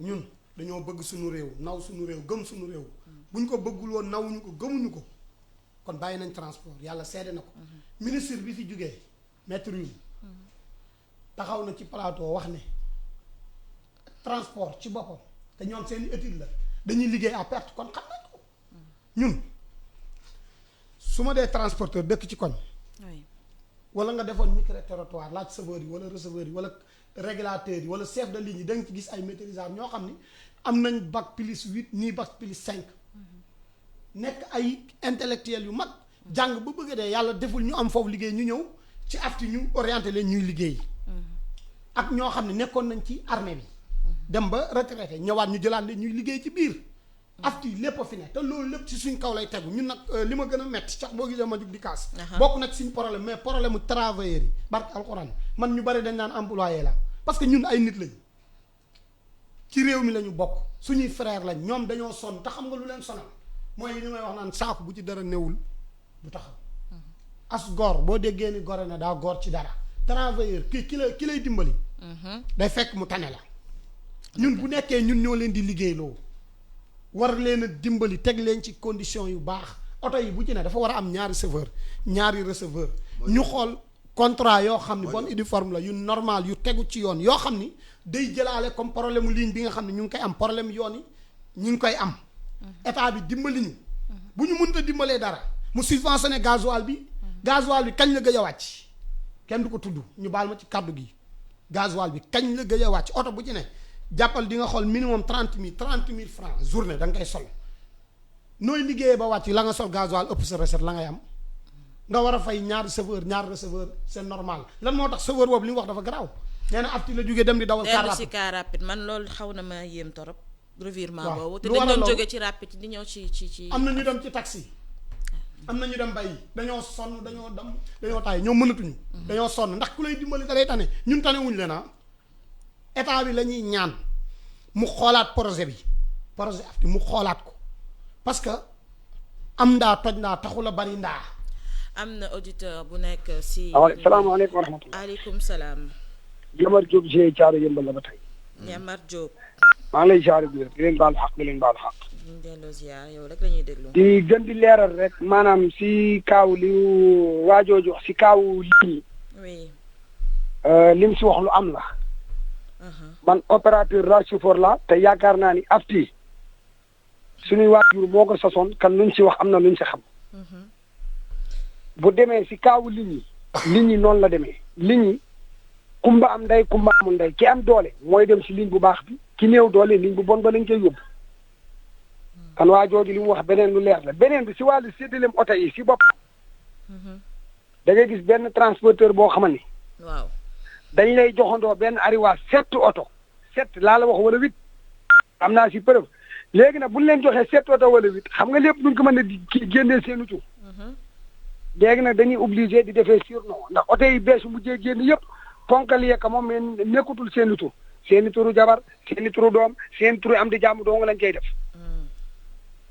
ñun. dañoo bëgg suñu réew naw suñu réew gëm suñu réew bu ñu ko bëggul woon nawuñu ko gëmuñu ko kon bàyyi nañ transport yàlla seede na ko ministre bi fi jógee maître yu taxaw na ci plateau wax ne transport ci boppam te ñoom seen étude la dañuy liggéey à perte kon xam nañ ko ñun su ma dee transporteur dëkk ci koñ wala nga defoon micro-trottoir laaj chauffeur yi wala receveur yi wala régulateur yi wala chef de ligne yi da nga ci gis ay maîtrisards ñoo xam ni am nañ bac plus 8 nii bac plus 5 nekk ay intellectuels yu mag jàng ba bëgg dee yàlla deful ñu am foofu liggéey ñu ñëw ci afti ñu orienté leen ñuy liggéey ak ñoo xam ne nekkoon nañ ci armée bi dem ba retraité ñëwaat ñu jëlaat leen ñuy liggéey ci biir afti lépp a fi ne te loolu lépp ci suñ kaw lay tegu ñun nag li ma gën a metti sax boo gisee ma jug di kaas bokk nag suñ problème mais problème mu travailleurs yi barke alxuraan man ñu bari dañ naan employé la parce que ñun ay nit lañ ci réew mi la ñu bokk suñuy frère lañ ñoom dañoo sonn te xam nga lu leen sonal mooy li may wax naan saako bu ci dara newul du taxaw as góor boo déggee ni gore na daa góor ci dara travailleur ki lay dimbali day fekk mu tane la ñun bu nekkee ñun ñoo leen di liggéeyloo war leen a dimbali teg leen ci condition yu baax oto yi bu ci ne dafa war a am ñaari chauffeur ñaari receveur ñu xool contrat yoo xam ni bonne uniforme la yu normal yu tegu ci yoon yoo xam ni day jëlaale comme problème ligne bi nga xam ne ñu ngi koy am problème yoon yi ñu ngi koy am état bi dimbali ñu bu ñu mënta dimbalee dara mu subventionné gasoil bi kañ la gëj a wàcc kenn du ko tudd ñu baal ma ci kàddu gi gasoil bi kañ la gëj a wàcc oto bu ci ne jàppal di nga xool minimum 30 000 francs journée da nga koy sol nooy liggéeyee ba wàcc la nga sol gasoil ëpp sa recette la ngay am nga war a fay ñaari chauffeur ñaari receveur c'est normal lan moo tax chauffeur boobu li mu wax dafa garaaw nee na afti la jógee dem di dawal car rapide si car rapide man loolu xaw na ma yéem torop revirement waaw boobu te dañ doon jóge ci rapide di ñëw ci am na ñu dem ci taxi am na ñu dem bay dañoo sonn dañoo taay ñoom mënatuñu dañoo sonn ndax ku lay dimbali da lay tane ñun tane wuñu leen état bi la ñuy ñaan mu xoolaat projet afti mu xoolaat ko parce que am ndaa toj ndaa taxul a bari ndaa am na auditeur bu nekk si. salaamaaleykum wa rahmatulah. aleykum salaam. Yamar Diop G Thiaroye Yeumbeul la ba tey. Yamar Diop. maa ngi lay ziare di leen baal xaq di leen baal xaq. ñu delloo ziar yow rek la ñuy déglu. di gën di leeral rek maanaam si kaaw li waajooju wax si kaaw lii. oui. lim si wax lu am la. man opérateur la chauffeur la te yaakaar naa ni afti suñuy waajur moo ko sosoon kan luñ si wax am na luñ si xam. bu demee si kaawu nit ñi noonu la demee nit ñi kumba am ndey kumba amul ndey ki am doole mooy dem si ligne bu baax bi ki néew doole ligne bu bon ba lañ koy yóbbu kan waa jooju li mu wax beneen lu leer la beneen bi si wàllu séddaleem oto yi si bopp da ngay gis benn transporteur boo xamante ni waaw dañ lay joxandoo benn ariwaa 7 oto 7 laa la wax wala 8 am naa si preuve léegi nag buñ leen joxee 7 oto wala 8 xam nga lépp duñ ko mën a di génnee seenu tur léegi nag dañuy obligé di defee surnom ndax oto yi bees mujjee génn yëpp ponkal yeeka moom mais nekkutul seeni tur seeni turu jabar seeni turu doom seeni turu am di jàmm dong lañ koy def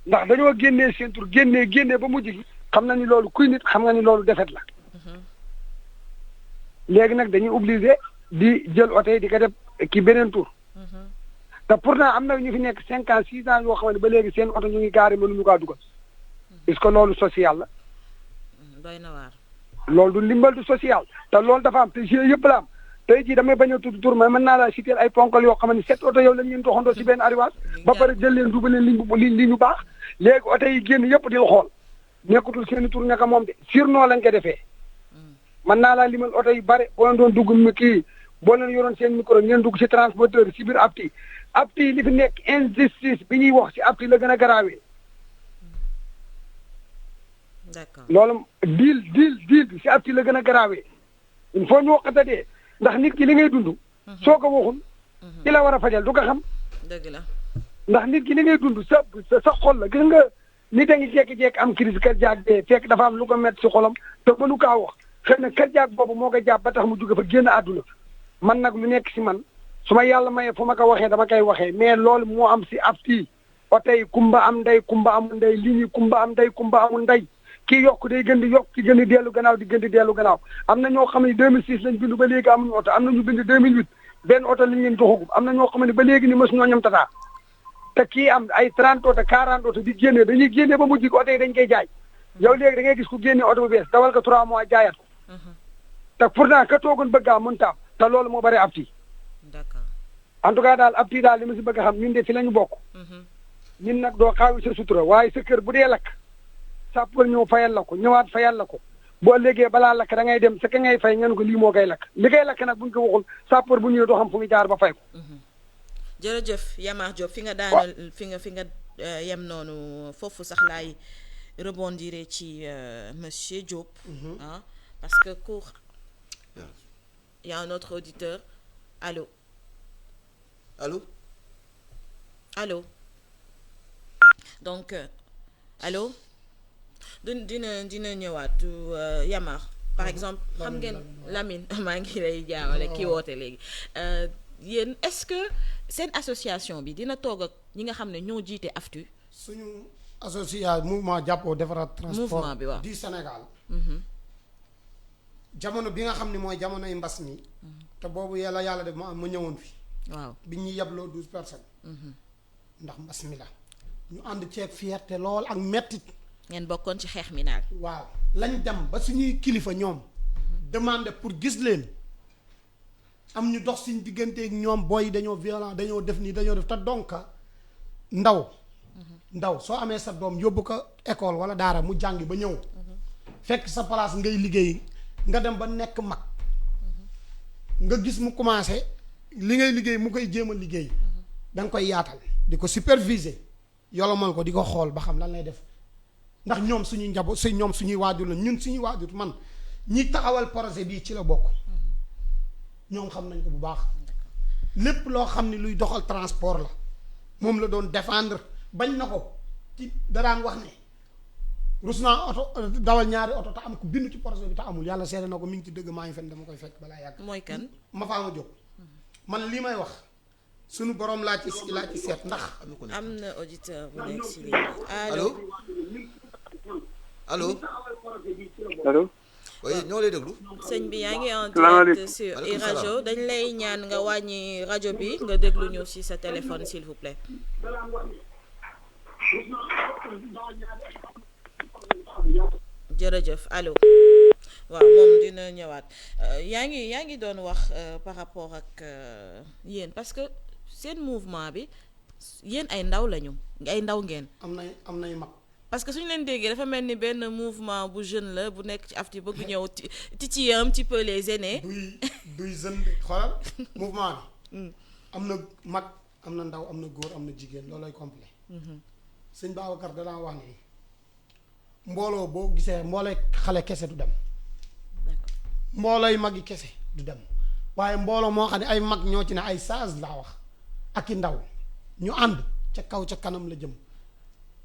ndax dañoo génnee seen tur génnee ba mujj gi xam na ni loolu kuy nit xam nga ni loolu defet la léegi nag dañuy obligé di jël oto yi di ko def ki beneen tur te pourtant am na ñu fi nekk 5 ans 6 ans yoo xam ne ba léegi seen oto ñu ngi gaari mënuñu kaa dugal est-ce que loolu social la doy na waar loolu du ndimbal du social te loolu dafa am te jeu yëpp la am tey jii damay bañ a tudd tur mais mën naa laa citer ay ponkal yoo xam ne 7 oto yow lañ leen doxandoo si benn arrivage ba pare jël leen dugal leen ligne bu baax léegi oto yi génn yëpp di la xool nekkutul seen i tur ñaka moom de surnom lañ ko defee mën naa laa limal oto yi bare boo leen doon dugg kii boo leen yoroon seen micro ngeen dugg si transporteur si biir apti li fi nekk injustice bi ñuy wax si apti la gën a garaawee d'accord loolu diil bi si apti la gën a garaawee il faut ñu waxata dee ndax nit ki li ngay dund soo ko waxul ki la war a fajal du ko xam dëgg la ndax nit ki li ngay dund sa xol la gis nga nit a ngi jekki-jekki am crise cardiaque dee fekk dafa am lu ko métti si xolam te mënu kaa wax xëy na cardiaque boobu moo ko jàpp ba tax mu jóge fa génn àdduna man nag lu nekk si man su ma yàlla mayee fu ma ko waxee dama koy waxee mais loolu moo am si apti oto yi kumba am ndey kumba amul ndey li ñuy kumba am ndey kumba amul ndey kii yokk day gën di yokk ci gën di dellu gannaaw di gën di dellu gannaaw am na ñoo xam ne 2006 lañ bindu ba léegi amuñu oto am na ñu bind 2008 benn oto lañ leen joxagum am na ñoo xam ne ba léegi ni mos ñoo ñam tataa te kii am ay 30 oto 40 oto di génne dañuy génne ba mujj ko oto yi dañ koy jaay yow léegi da ngay gis ku génne oto bu bees dawal ko 3 mois jaayaat ko te pourtant ka toogoon bëgg a mën taam te loolu moo bëri apti d'accord en tout cas daal apti daal li ma si bëgg a xam ñun de fi la ñu bokk ñun nag doo xaawi sa sutura waaye sa kër bu dee lakk sàppal ñëw fayal la ko ñëwaat fayal la ko boo léegi balaa lakk da ngay dem sa ka ngay fay ngeen ko lii moo koy lakk li koy lakk nag buñ ko waxul sàppal bu ñëwee doo xam fu mu jaar ba fay ko. jërëjëf Yamar Diop fi nga daanal fi nga yem noonu foofu sax laay rebondir ci monsieur Diop. parce que y a un autre auditeur allô. donc allô. dina ñëwaat Yamar par exemple xam ngeen Lamine maa ngi lay jaawale kii woote léegi yéen est-ce que seen association bi dina toog ak ñi nga xam ne ñoo jiite AFTU suñu association mouvement jàppoo defaraat transport bi waaw du Sénégal jamono bi nga xam ne mooy jamonoy mbas mi te boobu yàlla def ma ñëwoon fi waaw bi ñuy yebloo 12 personnes ndax mbas mi la ñu ànd ceeg fierté lool ak mettit ngeen bokkoon ci xeex mi naal waaw lañ dem ba suñuy kilifa ñoom demandé pour gis leen am ñu dox suñ digganteeg ñoom booy dañoo violent dañoo def nii dañoo def te donc ndaw soo amee sa doom yóbbu ko école wala daara mu jàngi ba ñëw fekk sa place ngay liggéey nga dem ba nekk mag nga gis mu commencé li ngay liggéey mu koy jéem a liggéey da nga koy yaatal di ko superviser yolomal ko di ko xool ba xam lan lay def ndax ñoom suñuy njaboot ñoom suñuy waajur la ñun suñuy waajur man ñi taxawal projet bii ci la bokk ñoom xam nañ ko bu baax lépp loo xam ni luy doxal transport la moom la doon défendre bañ na ko ci daraan wax ne rus naa oto dawal ñaari oto te am ko bindu ci projet bi te amul yàlla seede na ko mi ngi ci dëgg maa ngi fen dama koy fekk balaa yàgg. mooy kan ma faa ma jóg man lii may wax sunu borom laa ci seet ndax. am na auditeur bu nekk si ligne allo allo. allo. oui ñoo lay déglu. sëñ bi yaa ngi en direct sur iRadio dañ lay ñaan nga wàññi rajo bi nga déglu ñu si sa téléphone s'il vous plaît. jërëjëf allo waaw moom dina ñëwaat yaa ngi doon wax par rapport ak yéen parce que seen mouvement bi yéen ay ndaw lañu ay ndaw ngeen. am nay mag. parce que suñu leen déggee dafa mel ni benn mouvement bu jeune la bu nekk ci AFTU bëgg ñëw titiller un petit peu les aînés. duy jeune de xoolal mouvement bi. am na mag am na ndaw am na góor am na jigéen loolooy complet. sëñ Babacar danaa wax ni mbooloo boo gisee mboolooy xale kese du dem. mboolooy mag yi kese du dem waaye mbooloo moo xam ne ay mag ñoo ci ne ay sage laa wax ak i ndaw ñu ànd ca kaw ca kanam la jëm.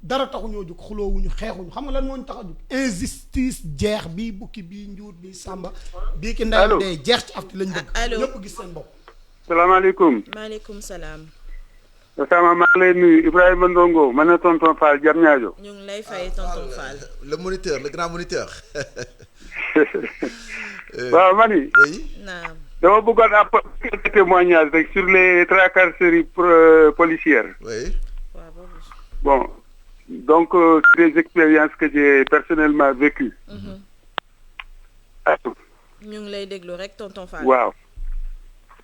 dara taxu ñoo jóg xuloowuñu xeexuñu xam nga lan moo ñu tax a jóg injustice jeex bii bukki bii njuut bii sàmba bii ki ndey dee jeex ci AFTU lañ bëgg ñëpp gis seen bopp. salaamaaleykum. maaleykum salaam. sama maa ngi lay nuyu Ibrahima Ndongo man na tonton Fall jam ñaajo. ñu ngi lay fay tonton Fall. le moniteur le grand moniteur. waaw mani. oui. naam. dama bëggoon apporter témoignage rek sur les tracasseries policières. oui. Bon, donc des expériences que j'ai personnellement vécues. ñu ngi lay déglu rek tonton Fall. waaw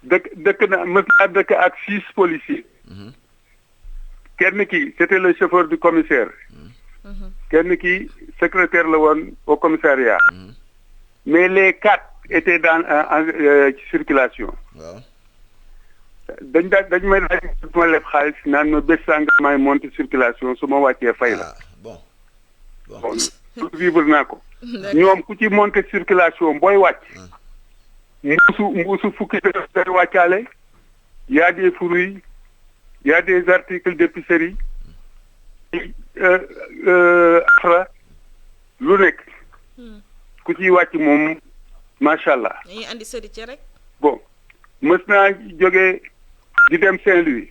dëkk na mës naa dëkk ak 6 policiers. kenn ki c'était le chauffeur du commissaire. kenn ki secrétaire la woon au commissariat. mais les 4 étaient dans en circulation. waaw. dañ may laaj ma leb xaalis naan ma bés sànga may monter circulation su ma wàccee fay la. bon vivre naa ko. ñoom ku ci monter circulation booy wàcc. mbuusu fukki day wàccaale. y a des fruits y a des articles d'épicerie. afra lu nekk. ku ciy wàcc moom macha allah. dañuy andi sëri ci rek. bon mës naa jógee di dem Saint-Louis.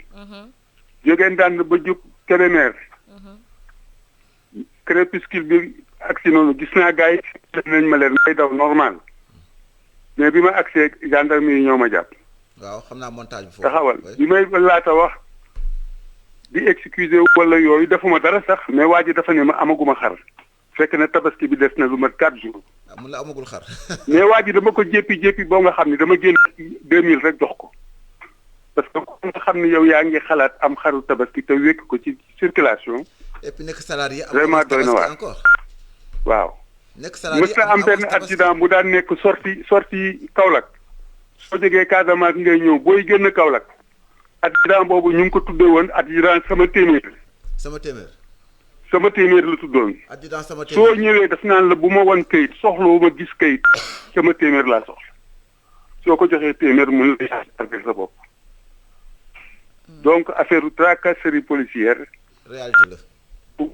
jógee Ndande ba jub Kébémer. crépuscule bi agsi noonu gis naa gars yi nañ ma leen may daw normal mais bi ma agsee gendarme yi ñoo ma jàpp. waaw xam naa montage bi foofu. taxawal bi may laata wax di excuser wala yooyu defuma dara sax mais waa ji dafa ne ma amaguma xar fekk na tabaski bi des na lu mat 4 jours. mun la amagul xar. mais waa ji dama ko jéppi boo nga xam ne dama génn 2000 rek jox ko parce que ko nga xam ne yow yaa ngi xalaat am xaru tabaski te wékk ko ci circulation. et puis nekk salarié. vraiment doy na waar encore. waaw. nekk salarié mës na am benn accident bu daan nekk sorti Kaolack soo jógee Casamance ngay ñëw booy génn Kaolack accident boobu ñu ngi ko tuddee woon accident sama téeméer. sama téeméer la tuddoon. accident sama téeméer soo ñëwee daf naan la bu ma wan kayit soxlawu ma gis kayit sama téeméer laa soxla soo ko joxee téeméer mun la yaakaar sa bopp. donc affaire tracasserie policière. réalité la.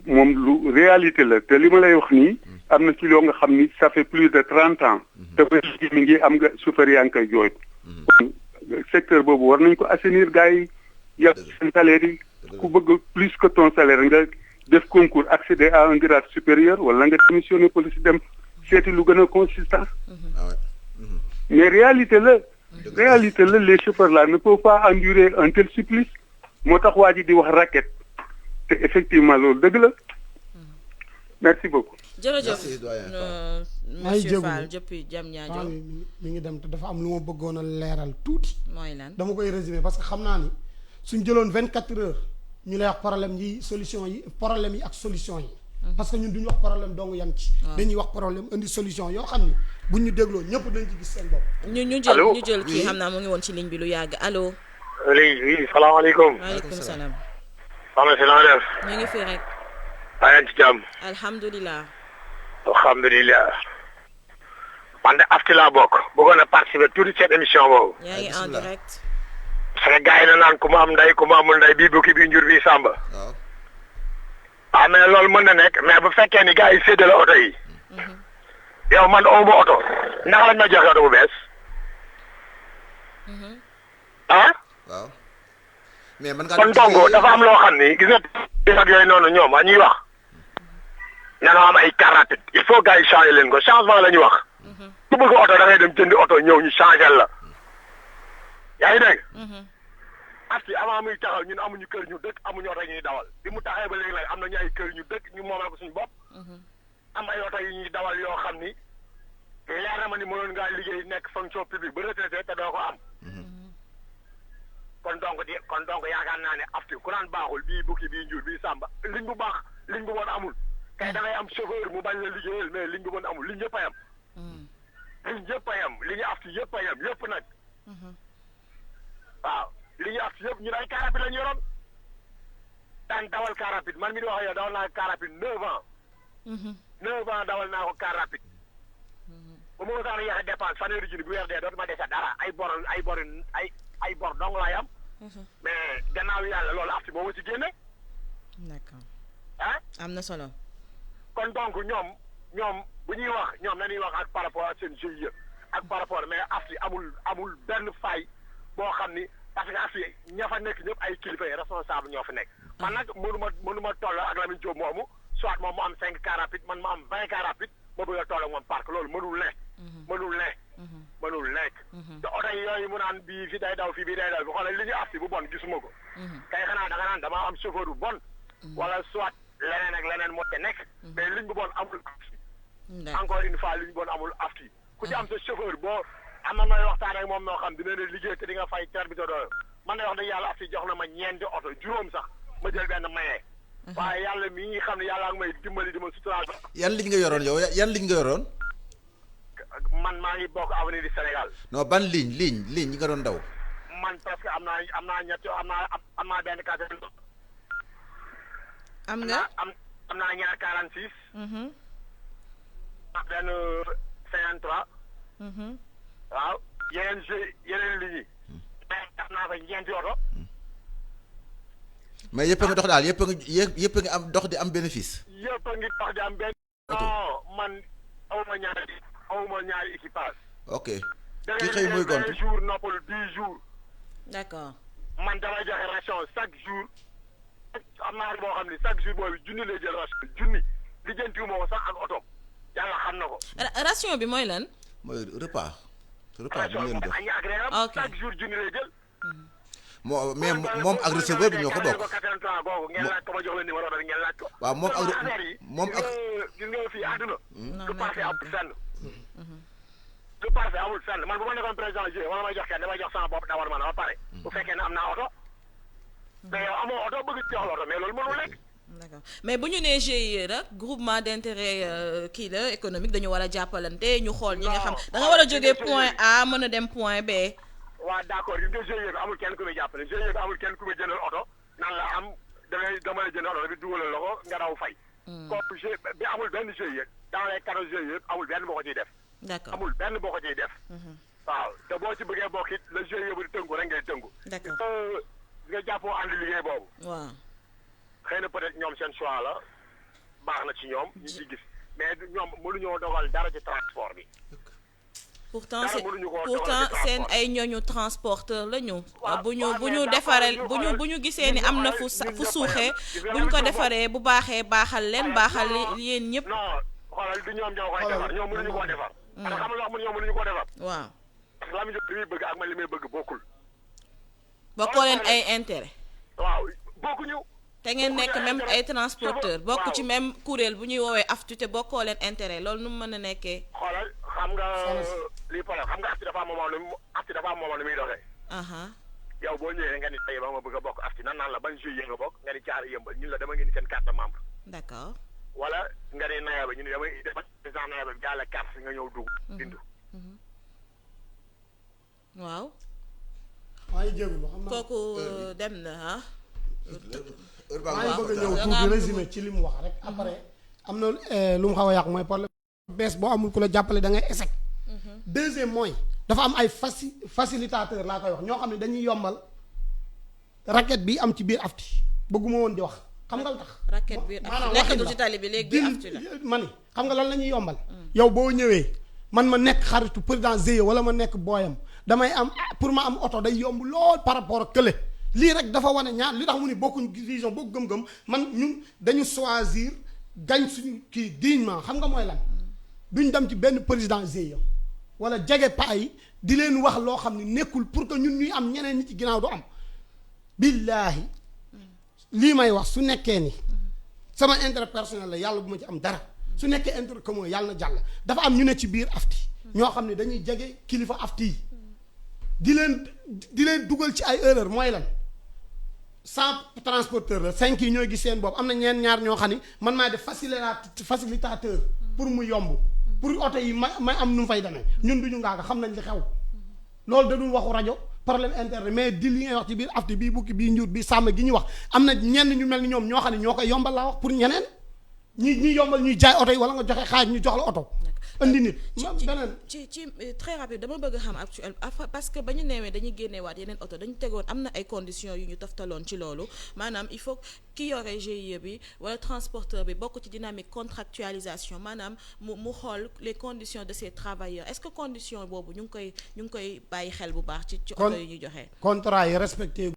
moom lu réalité la te li ma lay wax nii am na ci loo nga xam ni ça fait plus de 30 ans te ba léegi mi ngi am nga chauffeur yaa ngi koy jooy kon secteur boobu war nañ ko assainir gars yi yàq seen salaire yi ku bëgg plus que ton salaire nga def concours accéder à un grade supérieur wala nga démissionner police dem seeti lu gën a consistant mais réalité la les chauffeurs là ne peuvent pas endurer un tel supplice moo tax waa ji di wax raquette te effectivement loolu dëgg la merci beaucoup. jërëjëf monsieur Fall depuis Diamniadio. mi ngi dem te dafa am lu ma bëggoon a leeral tuuti. mooy lan dama koy résumer parce que xam naa ni suñ jëloon 24 heures ñu lay wax problème yi solution yi problème yi ak solution yi parce que ñun duñu wax problème dong yam ci dañuy wax problème indi solution yoo xam ni buñ ñu dégloo ñëpp dañ ci gis seen bopp ñu jël kii xam naa mu ngi woon ci ligne bi lu yàgg allo oui salaamaaleykum waaleykum salaam soxna si na def ñu ngi fi rek yaa ngi ci jàmm alhamdulilah alhamdulilah man de afti laa bokk bëggoon a participer tuuti seen émission boobu yaa ngi en direct parce que gars yi na naan ku ma am ndey ku ma amul ndey bii bukki bii njur bii sàmba waaw mais loolu mën na nekk mais bu fekkee ni gars yi séddale oto yi yow man awma oto ndax lañ ma joxe oto bu bees ah waaw mais man kon donc dafa am loo xam ni gis nga ak yooyu noonu ñoom ñuy wax nana am ay car rapide il faut gars yi changer leen ko changement la ñuy wax ku bëgg oto da ngay dem jëndi oto ñëw ñu changer la yaa ngi dégg afti avant muy taxaw ñun amuñu kër ñu dëkk amuñu oto ñuy dawal bi mu taxee ba léegi nag am nañu ay kër ñu dëkk ñu moomal ko suñu bopp am ay oto yu ñuy dawal yoo xam ni leer na ma ni mënoon ngaa liggéey nekk fonction publique ba retraité te doo ko am kon donc yaakaar naa ne afti ku naan baaxul bii bukki bii njur bii sàmba liñ bu baax liñ bu bon amul kay da ngay am chauffeur mu bañ la liggéeyal mais liñ bu bon amul liñ yëpp a yam liñ yëpp a yam li ñu afti yëpp a yam yëpp nag waaw li ñu afti yëpp ñun ay car rapide la ñu yoroon daan dawal car rapide man mi di wax yow dawal naa car rapide 9 ans 9 ans dawal naa ko car rapide ba ma mosaan a yéexe dépense fanweeri junni bu weer dee dootuma dese dara ay bor dong laay am mais gannaaw yàlla loolu afti moo ma ci génne d'accord ah am na solo kon donc ñoom bu ñuy wax ñoom nañuy wax ak par rapport ak seen GIE ak par rapport mais afti amul benn faille boo xam ni parce que afti ña fa nekk ñëpp ay kilifa yi responsable ñoo fa nekk man nag mënuma toll ak Lamine Diop moomu soit moom mu am 5 car rapide man ma am 20 car rapide ma bëgg a toll ak moom parc loolu mënul nekk te oto yi yooyu mu naan bii fi day daw fii bii day daw bi xoolal li ñu afti bu bon gisuma ko kay xanaa da nga naan damaa am chauffeur bu bon wala soit leneen ak leneen moo te nekk mais liñ bu bon amul afti encore une fois liñ bu bon amul afti ku ci am sa chauffeur boo am na nooy waxtaan ak moom noo xam dina ne liggéey te di nga fay ter bi te doyo man na wax dëgg yàlla afti jox na ma ñeenti oto juróom sax ma jël benn mayee waaye yàlla mi ngi xam ne yàlla ak may dimbali di ma suturaal yan liñ nga yoroon yow yan liñ nga yoroon man maa ngi bokk avenir du Sénégal non ban ligne ñi nga doon daw man parce que am naa ñett am naa benn case am nga am naa ñaar 46 ak benn 53 waaw yeneen lignes yi am naa fa ñeenti oto mais yëpp a nga dox daal yëpp a nga am dox di am bénéfice yëpp a ngi dox di am benn non man awma ñaari équipage ok kii xëy muy gont 20 jours noppal 10 jours d'accord man damay joxe ration chaque jour am naa boo xam ne chaque jour boobu junni lay jël ration junni lijjantiwu ma ko sax ak oto yàlla xam na ko ration bi mooy lan mooy repas bi ñu leen jox añ ak reeram chaque jour junni lay jël mais moom ak receveur bi ñoo ko bokk googu ngeen laaj ko ma jox leen numéro bi ngeen laaj ko waaw moom ak gis nga fii àdduna lu parfait amul fenn lu parfait amul fenn man bu ma nekkoon président GIE wala may jox kenn damay jox sama bopp d'abord man ba pare bu fekkee ne am naa oto mais yow amoo oto bëgg jox la oto mais loolu mënul nekk d'accord mais bu ñu nee GIE rek groupement d'intérêt kii la économique dañu war a jàppalante ñu xool ñi nga xam da nga war a jógee point A mën a dem point B waaw d'accord gis nga GIE bi amul kenn ku muy jàppale GIE bi amul kenn ku muy jëndal oto nan la am dama la jëndal oto bi dugalal la ko nga daw fay kooku GIE bi amul benn GIE dans les 14 GIE yëpp amul benn boo ko ciy def d'accord amul benn boo ko ciy def waaw te boo ci bëggee bokk it le GIE bu di tënku rek ngay tënku d'accord nga jàppoo ànd liggéey boobu waaw xëy na peut-être ñoom seen choix la baax na ci ñoom ñu ciy gis mais ñoom mënuñoo dogal dara ci transport bi pourtant seen ay ñooñu transporteur la ñu bu ñu defaree bu ñu gisee ni am na fu suuxee bu ñu ko defaree bu baaxee baaxal leen baaxal yéen ñëpp non xoolal du ñoom ñoo koy defar ñoom mënuñu koo defar parce que xam nga ñoom mënuñu koo defar waaw parce que la mu li muy bëgg ak man li may bëgg bokkul bokkoo leen ay intérêt waaw bokkuñu te ngeen nekk même ay transporteur bokk ci même kuréel bu ñuy woowee aftu te bokkoo leen intérêt loolu nu mu mën a nekkee xoolal xam nga lii problème xam nga afti dafa am moment lu muy doxee yow boo ñëwee nga ni tey ba ma bëgg a bokk afti nan naan la ban GIE nga bokk nga ni caari yëmbal ñun la dama ngi ni seen carte de membre. d'accord. wala nga ni naya ba ñu ne damay indi président naya ba jaale carte nga ñëw dugg. bindu. waaw. maa ngi jégalu xam naa kooku dem na ah. maa ngi bëgg a ñëw tuuti résumé ci li mu wax rek après am na lu mu xaw a yàq mooy problème bees boo amul ku la jàppale da ngay échec. deuxième mooy dafa am ay facilitateur laa koy wax ñoo xam ne dañuy yombal raquette bi am ci biir afti bëgguma woon di wax xam nga lu tax. raquette biir afti nekkatul ci tali bi léegi biir afti la ma ni xam nga lan la ñuy yombal. yow boo ñëwee man ma nekk xaritu président GIE wala ma nekk booyam damay am pour ma am oto day yomb lool par rapport ak kële lii rek dafa wane ñaar li tax mu ni bokkuñ vision bokk gëm-gëm man ñun dañu choisir gañ suñu kii dignement xam nga mooy lan duñ dem ci benn président GIE wala jege paa yi di leen wax loo xam ne nekkul pour que ñun ñuy am ñeneen ñi ci ginnaaw du am billaahi lii may wax su nekkee ni sama intérêt personnel la yàlla bu ma ci am dara su nekkee intérêt commun yàlla na jàll dafa am ñu ne ci biir afti ñoo xam ne dañuy jege kilifa afti yi di leen dugal ci ay erreur mooy lan 100 transporteur la 5 yi ñooy gis seen bopp am na ñeen ñaar ñoo xam ne man maa def facilitateur pour mu yomb pour oto yi may am nu mu fay demee ñun duñu ngaaga xam nañ li xew loolu da dul waxu rajo problème interne mais di li ngay wax ci biir afti bii bukki bii njuut bi sàmm gi ñu wax am na ñenn ñu mel ni ñoom ñoo xam ne ñoo koy yombal laa wax pour ñeneen ñi yombal ñuy jaay oto yi wala nga joxe xaaj ñu jox la oto indi nit beneen ci très rapide dama bëgg a xam actuel parce que ba ñu neewee dañuy génneewaat yeneen oto dañu tegoon am na ay conditions yu ñu toftaloon ci loolu maanaam il faut ki yore GIE bi wala transporteur bi bokk ci dynamique contractualisation maanaam mu xool les conditions de ces travailleurs est-ce que condition boobu ñu ngi koy bàyyi xel bu baax ci oto yi ñuy joxe. contrat yi respecté